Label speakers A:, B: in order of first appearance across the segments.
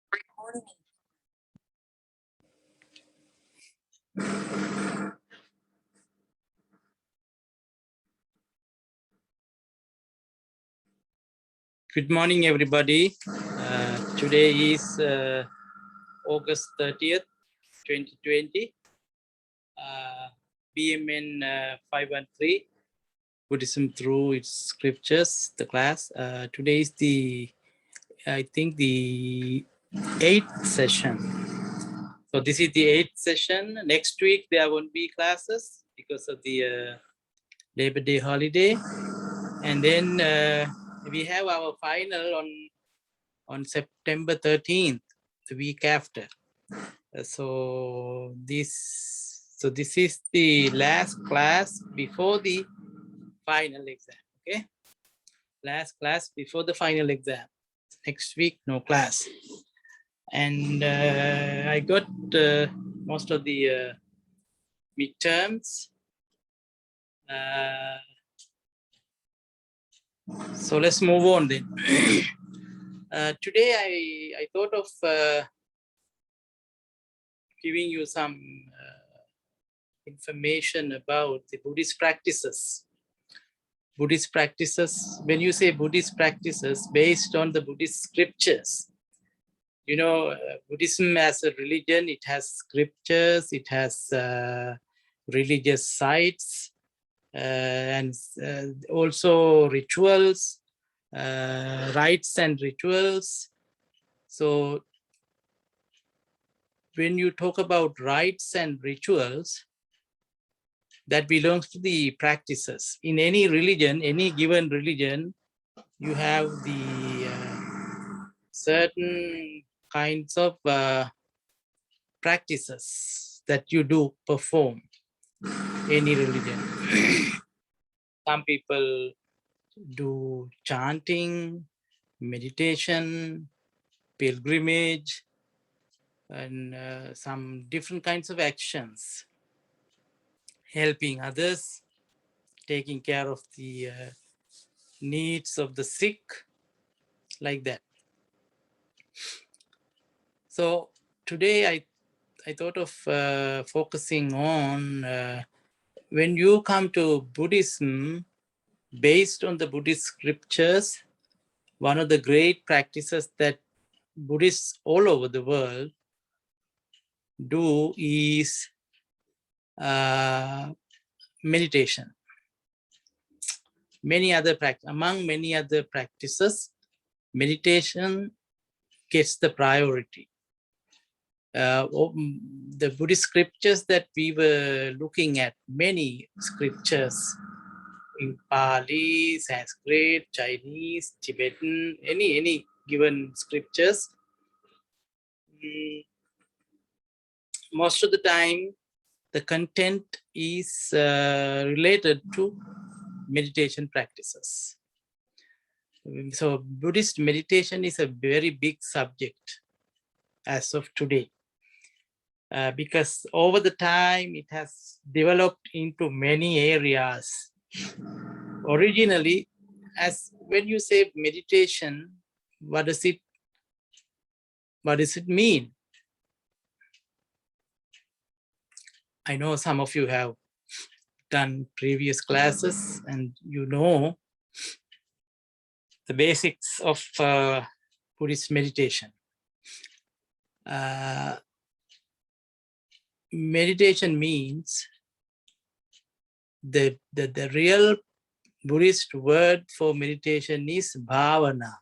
A: Good morning, everybody. Today is August 30th, 2020. BMN 513, Buddhism through its scriptures, the class. Today is I think the 8th session. So this is the 8th session. Next week, there won't be classes because of the Labor Day holiday. And then we have our final on September 13th, the week after. So this is the last class before the final exam. Okay, last class before the final exam. Next week, no class. And I got most of the midterms. So let's move on then. Today I thought of giving you some information about the Buddhist practices. Buddhist practices, when you say Buddhist practices based on the Buddhist scriptures, you know, Buddhism as a religion, it has scriptures, it has religious sites, and also rituals, rites and rituals. So when you talk about rites and rituals, that belongs to the practices. In any religion, any given religion, you have the certain kinds of practices that you do perform, any religion. Some people do chanting, meditation, pilgrimage, and some different kinds of actions, helping others, taking care of the needs of the sick, like that. So today I thought of focusing on when you come to Buddhism, based on the Buddhist scriptures, one of the great practices that Buddhists all over the world do is meditation. Among many other practices, meditation gets the priority. The Buddhist scriptures that we were looking at, many scriptures in Pali, Sanskrit, Chinese, Tibetan, any given scriptures, most of the time the content is related to meditation practices. So Buddhist meditation is a very big subject as of today, because over the time it has developed into many areas. Originally, as when you say meditation, what does it mean? I know some of you have done previous classes and you know the basics of Buddhist meditation. Meditation means the real Buddhist word for meditation is bhavana.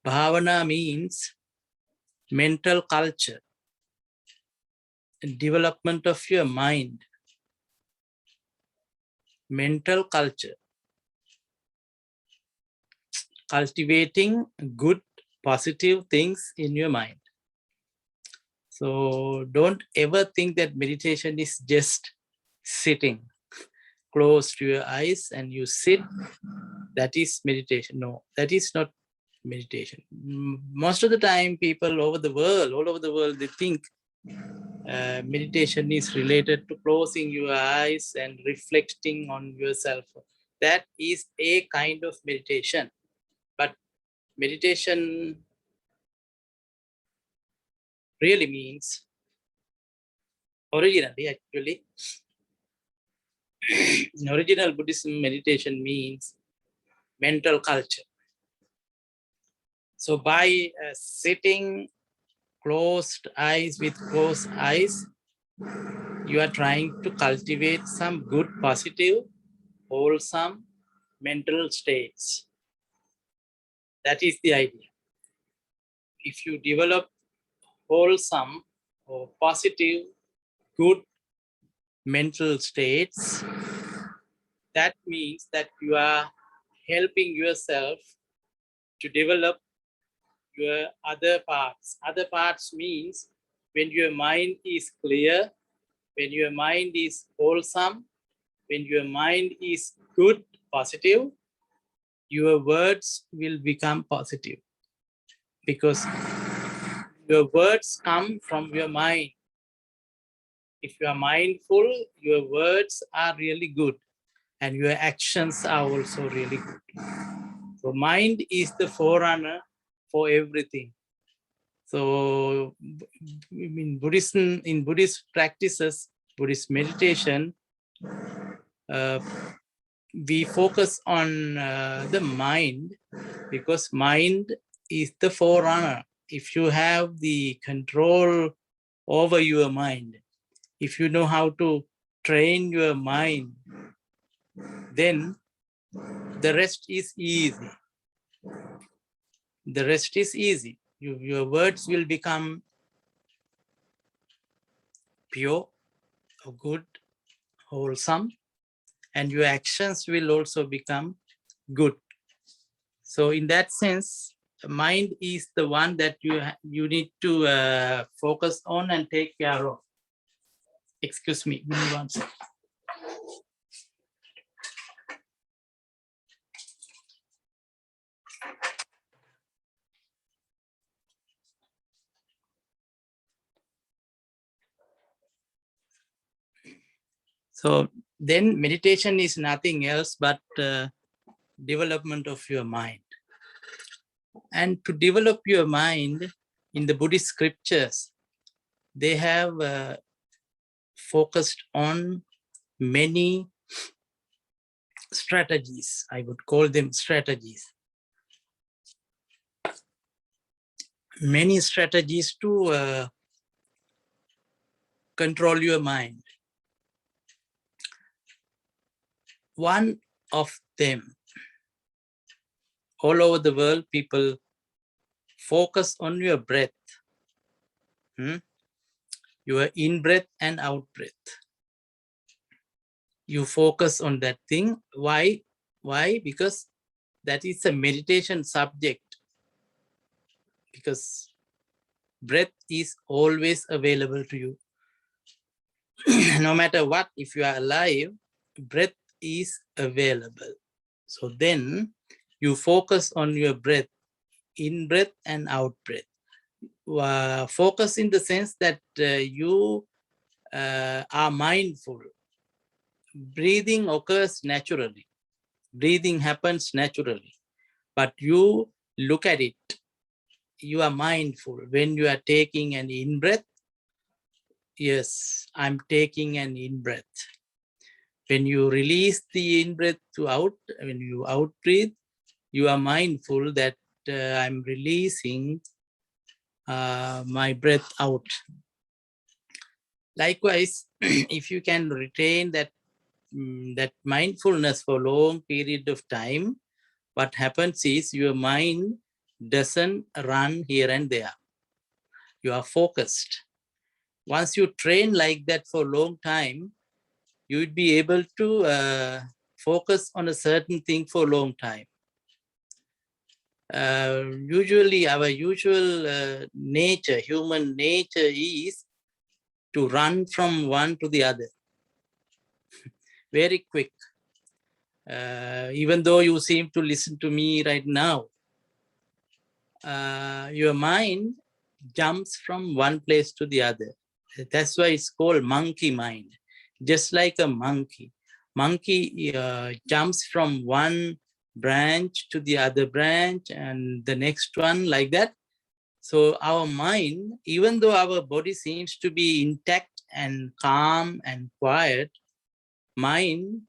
A: Bhavana means mental culture, development of your mind, mental culture, cultivating good, positive things in your mind. So don't ever think that meditation is just sitting. Close to your eyes and you sit, that is meditation. No, that is not meditation. Most of the time, people all over the world, they think meditation is related to closing your eyes and reflecting on yourself. That is a kind of meditation. But meditation really means, originally actually, in original Buddhism, meditation means mental culture. So by sitting closed eyes with closed eyes, you are trying to cultivate some good, positive, wholesome mental states. That is the idea. If you develop wholesome or positive, good mental states, that means that you are helping yourself to develop your other parts. Other parts means when your mind is clear, when your mind is wholesome, when your mind is good, positive, your words will become positive because your words come from your mind. If you are mindful, your words are really good and your actions are also really good. So mind is the forerunner for everything. So in Buddhism, in Buddhist practices, Buddhist meditation, we focus on the mind because mind is the forerunner. If you have the control over your mind, if you know how to train your mind, then the rest is easy. The rest is easy. Your words will become pure, good, wholesome, and your actions will also become good. So in that sense, mind is the one that you need to focus on and take care of. Excuse me, give me one second. So then meditation is nothing else but development of your mind. And to develop your mind in the Buddhist scriptures, they have focused on many strategies. I would call them strategies. Many strategies to control your mind. One of them, all over the world, people focus on your breath, your in-breath and out-breath. You focus on that thing. Why? Why? Because that is a meditation subject. Because breath is always available to you. No matter what, if you are alive, breath is available. So then you focus on your breath, in breath and out breath. Focus in the sense that you are mindful. Breathing occurs naturally. Breathing happens naturally. But you look at it. You are mindful. When you are taking an in-breath, yes, I'm taking an in-breath. When you release the in-breath to out, when you out-breathe, you are mindful that I'm releasing my breath out. Likewise, if you can retain that, that mindfulness for a long period of time, what happens is your mind doesn't run here and there. You are focused. Once you train like that for a long time, you would be able to focus on a certain thing for a long time. Usually our usual nature, human nature is to run from one to the other very quick. Even though you seem to listen to me right now, your mind jumps from one place to the other. That's why it's called monkey mind. Just like a monkey. Monkey jumps from one branch to the other branch and the next one like that. So our mind, even though our body seems to be intact and calm and quiet, mind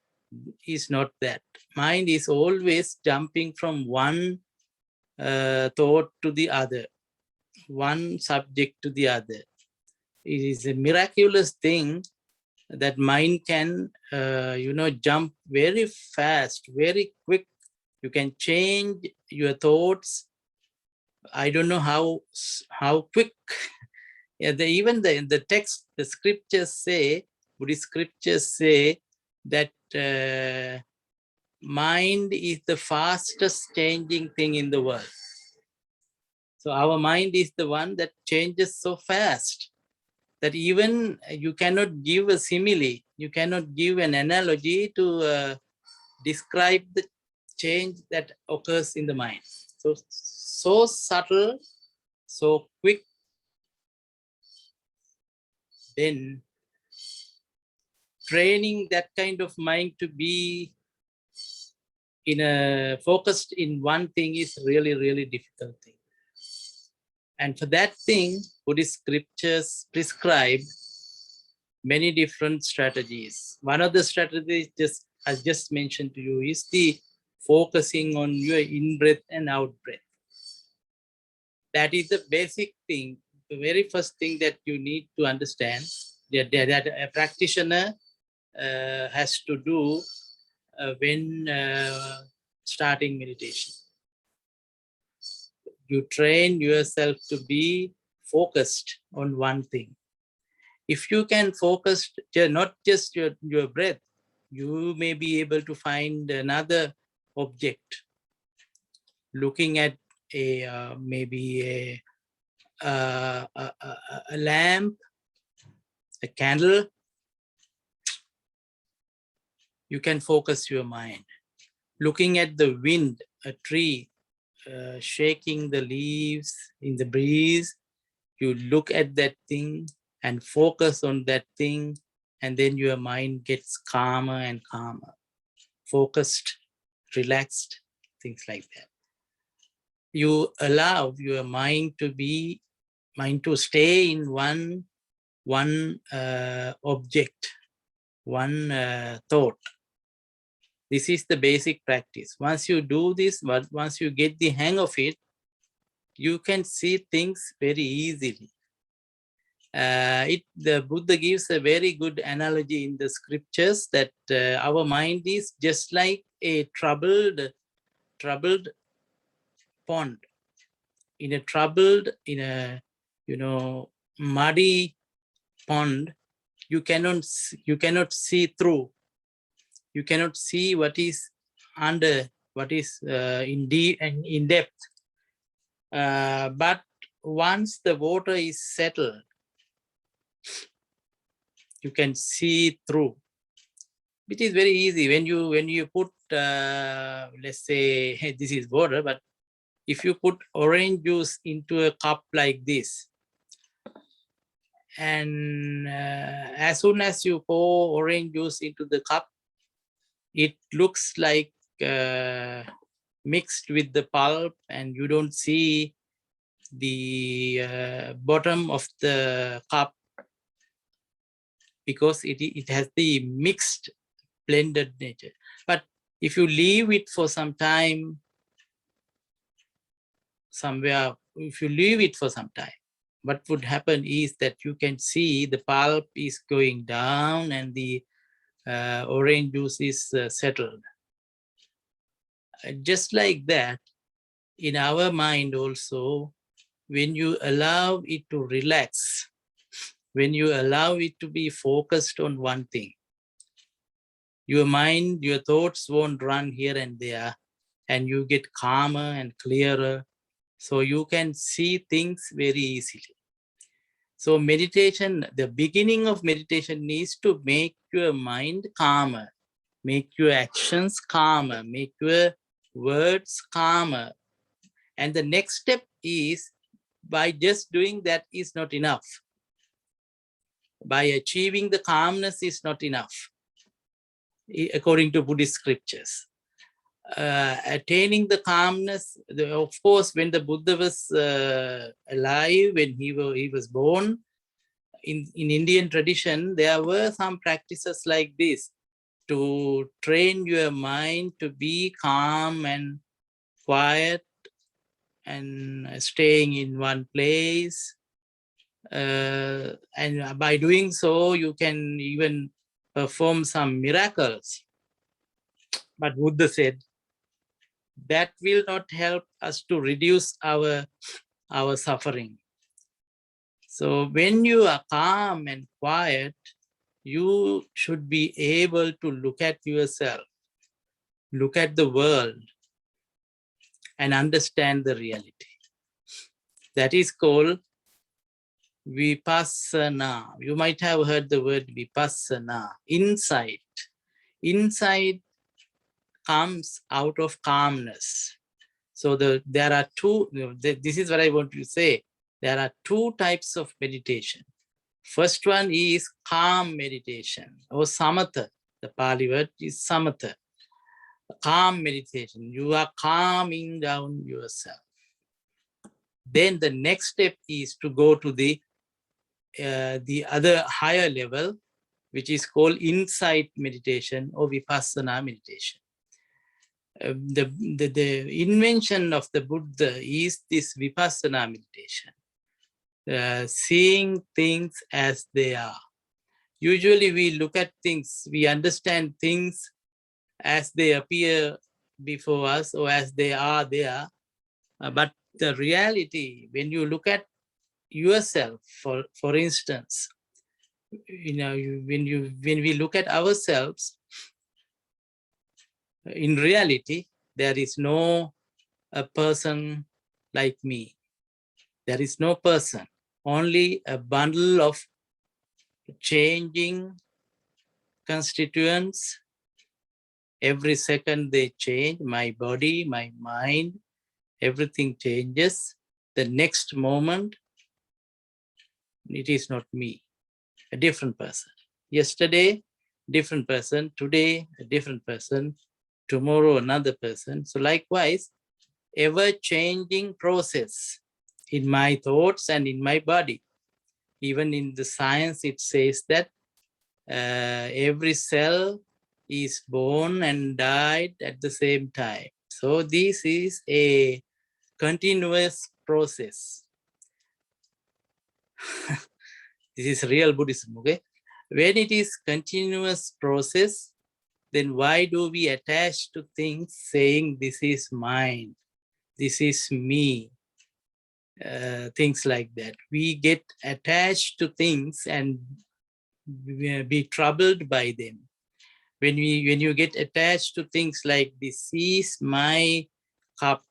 A: is not that. Mind is always jumping from one thought to the other, one subject to the other. It is a miraculous thing that mind can, jump very fast, very quick. You can change your thoughts. I don't know how quick. Yeah, even the text, the scriptures say, Buddhist scriptures say that mind is the fastest changing thing in the world. So our mind is the one that changes so fast that even you cannot give a simile, you cannot give an analogy to describe the change that occurs in the mind. So subtle, so quick. Then training that kind of mind to be focused in one thing is really, really difficult thing. And for that thing, Buddhist scriptures prescribe many different strategies. One of the strategies I just mentioned to you is the focusing on your in-breath and out-breath. That is the basic thing, the very first thing that you need to understand that a practitioner has to do when starting meditation. You train yourself to be focused on one thing. If you can focus not just your breath, you may be able to find another object. Looking at maybe a lamp, a candle, you can focus your mind. Looking at the wind, a tree, shaking the leaves in the breeze, you look at that thing and focus on that thing, and then your mind gets calmer and calmer, focused, relaxed, things like that. You allow your mind to stay in one object, one thought. This is the basic practice. Once you do this, once you get the hang of it, you can see things very easily. The Buddha gives a very good analogy in the scriptures that our mind is just like a troubled pond. In a muddy pond, you cannot see through. You cannot see what is under, what is in deep and in depth. But once the water is settled, you can see through. It is very easy when you put let's say this is water, but if you put orange juice into a cup like this, and as soon as you pour orange juice into the cup, it looks like mixed with the pulp, and you don't see the bottom of the cup because it has the mixed, blended nature. But if you leave it for some time, what would happen is that you can see the pulp is going down and the orange juice is settled. Just like that, in our mind also, when you allow it to relax, when you allow it to be focused on one thing, your mind, your thoughts won't run here and there, and you get calmer and clearer, so you can see things very easily. So meditation, the beginning of meditation needs to make your mind calmer, make your actions calmer, make your words calmer. And the next step is, by just doing that is not enough. By achieving the calmness is not enough, according to Buddhist scriptures. attaining the calmness. Of course, when the Buddha was alive, when he was born, in Indian tradition, there were some practices like this to train your mind to be calm and quiet and staying in one place. And by doing so, you can even perform some miracles. But Buddha said, that will not help us to reduce our suffering. So when you are calm and quiet, you should be able to look at yourself, look at the world, and understand the reality. That is called Vipassana. You might have heard the word Vipassana, insight. Insight comes out of calmness. So there are two, this is what I want to say. There are two types of meditation. First one is calm meditation or samatha. The Pali word is samatha. Calm meditation. You are calming down yourself. Then the next step is to go to the other higher level, which is called insight meditation or Vipassana meditation. The invention of the Buddha is this Vipassana meditation, seeing things as they are. Usually we look at things, we understand things as they appear before us or as they are there. But the reality, when you look at yourself, for instance, when we look at ourselves, in reality, there is no a person like me. There is no person, only a bundle of changing constituents. Every second they change, my body, my mind, everything changes. The next moment, it is not me, a different person. Yesterday, different person. Today, a different person. Tomorrow, another person. So likewise, ever-changing process in my thoughts and in my body. Even in the science, it says that every cell is born and died at the same time. So this is a continuous process. This is real Buddhism, okay? When it is continuous process, then why do we attach to things saying this is mine, this is me, things like that? We get attached to things and be troubled by them. When you get attached to things like this is my cup,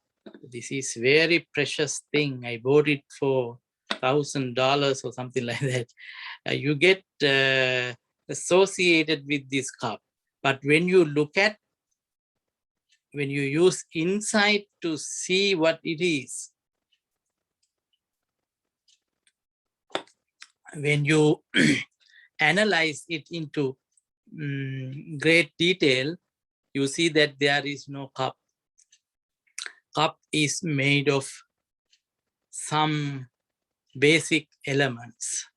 A: this is very precious thing, I bought it for $1,000 or something like that, you get associated with this cup. But when you use insight to see what it is, when you analyze it into great detail, you see that there is no cup. Cup is made of some basic elements.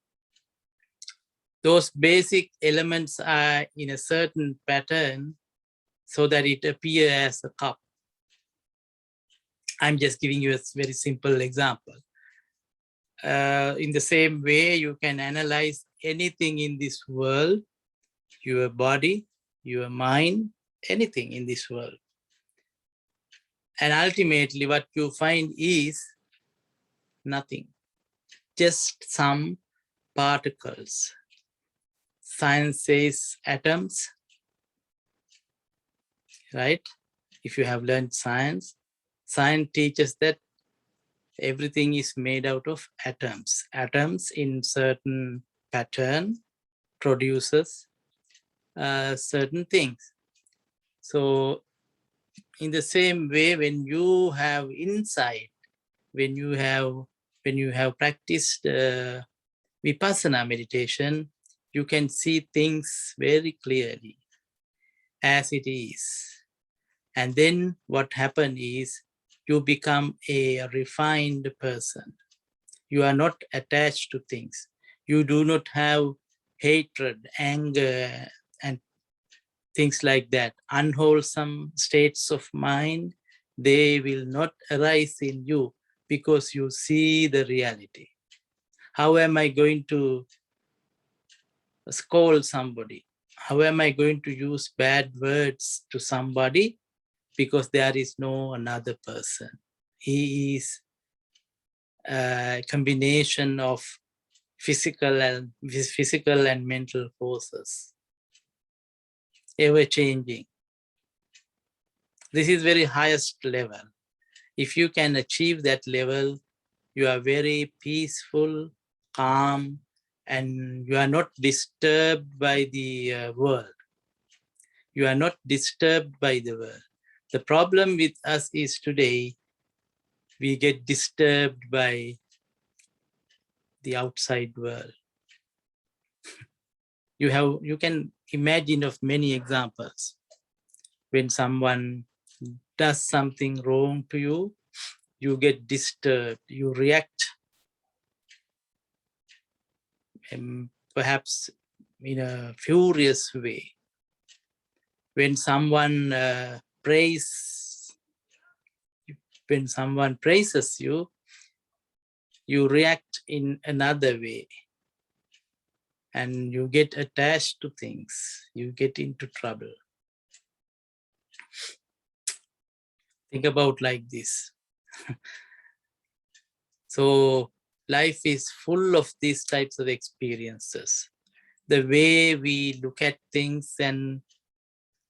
A: Those basic elements are in a certain pattern so that it appears as a cup. I'm just giving you a very simple example. In the same way, you can analyze anything in this world, your body, your mind, anything in this world. And ultimately what you find is nothing, just some particles. Science says atoms, right? If you have learned science, science teaches that everything is made out of atoms. Atoms in certain pattern produces certain things. So in the same way, when you have insight, when you have practiced Vipassana meditation, you can see things very clearly as it is. And then what happens is you become a refined person. You are not attached to things. You do not have hatred, anger, and things like that. Unwholesome states of mind, they will not arise in you because you see the reality. How am I going to scold somebody? How am I going to use bad words to somebody? Because there is no another person. He is a combination of physical and mental forces, ever changing. This is very highest level. If you can achieve that level, you are very peaceful, calm, and you are not disturbed by the world. You are not disturbed by the world. The problem with us is today, we get disturbed by the outside world. You can imagine of many examples. When someone does something wrong to you, you get disturbed, you react perhaps in a furious way. When someone praises you, you react in another way and you get attached to things, you get into trouble. Think about like this. So life is full of these types of experiences. The way we look at things and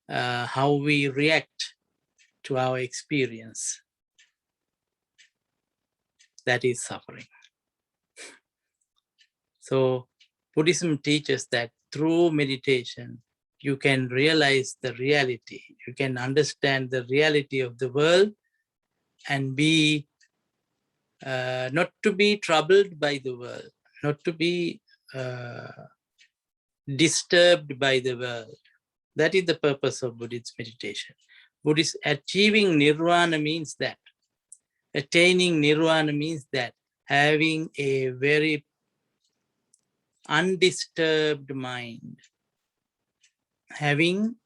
A: how we react to our experience, that is suffering. So Buddhism teaches that through meditation, you can realize the reality. You can understand the reality of the world and be not to be troubled by the world, not to be disturbed by the world. That is the purpose of Buddhist meditation. Buddhist achieving nirvana means that. Attaining nirvana means that having a very undisturbed mind. Having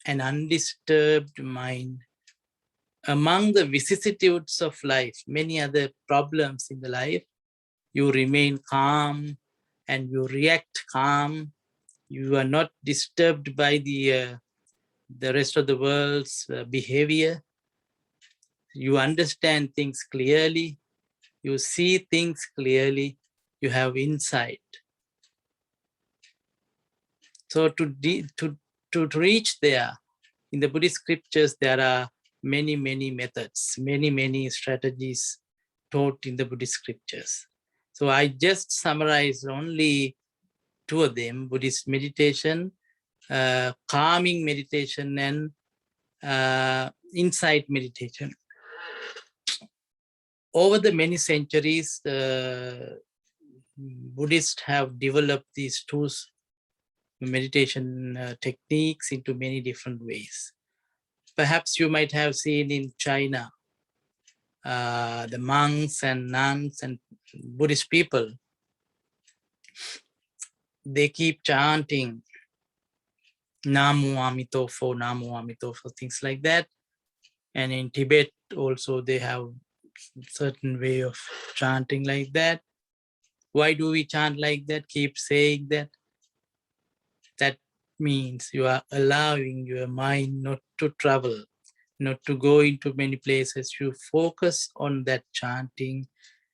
A: an undisturbed mind. Among the vicissitudes of life, many other problems in the life, you remain calm and you react calm. You are not disturbed by the rest of the world's behavior. You understand things clearly. You see things clearly. You have insight. So to reach there, in the Buddhist scriptures, there are many, many methods, many strategies taught in the Buddhist scriptures. So I just summarized only two of them: Buddhist meditation, calming meditation, and insight meditation. Over the many centuries, Buddhists have developed these two meditation techniques into many different ways. Perhaps you might have seen in China, the monks and nuns and Buddhist people, they keep chanting Namo Amitofo, Namo Amitofo, things like that. And in Tibet also they have certain way of chanting like that. Why do we chant like that? Keep saying that. That means you are allowing your mind not to travel, not to go into many places. You focus on that chanting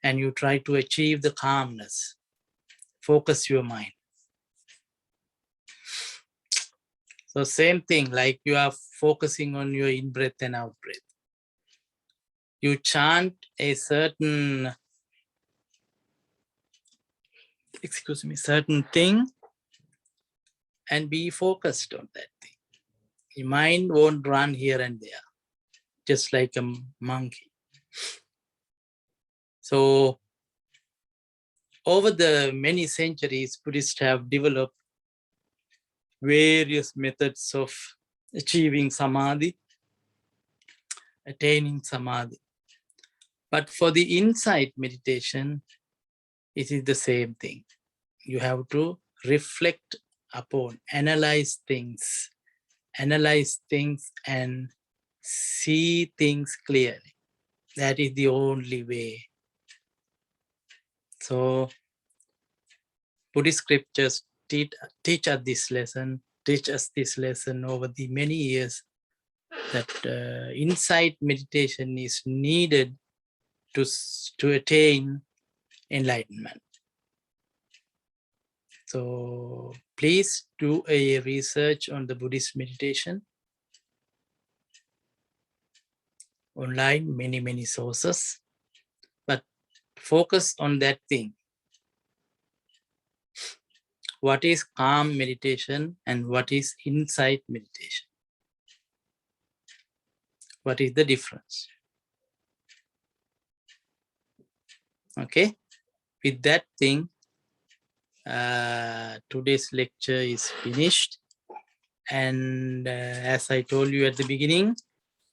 A: and you try to achieve the calmness. Focus your mind. So same thing, like you are focusing on your in-breath and out-breath. You chant a certain, certain thing and be focused on that thing. Your mind won't run here and there, just like a monkey. So over the many centuries, Buddhists have developed various methods of achieving samadhi. attaining samadhi. But for the insight meditation, it is the same thing. You have to reflect upon, analyze things and see things clearly. That is the only way. So Buddhist scriptures teach us this lesson over the many years, that insight meditation is needed to attain enlightenment. So please do a research on the Buddhist meditation. Online, many sources, but focus on that thing. What is calm meditation and what is insight meditation? What is the difference? Okay, with that thing, today's lecture is finished. And as I told you at the beginning,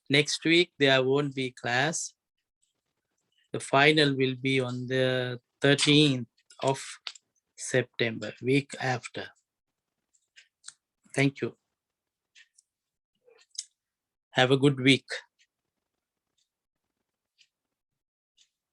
A: next week there won't be class. The final will be on the 13th of September, week after. Thank you. Have a good week.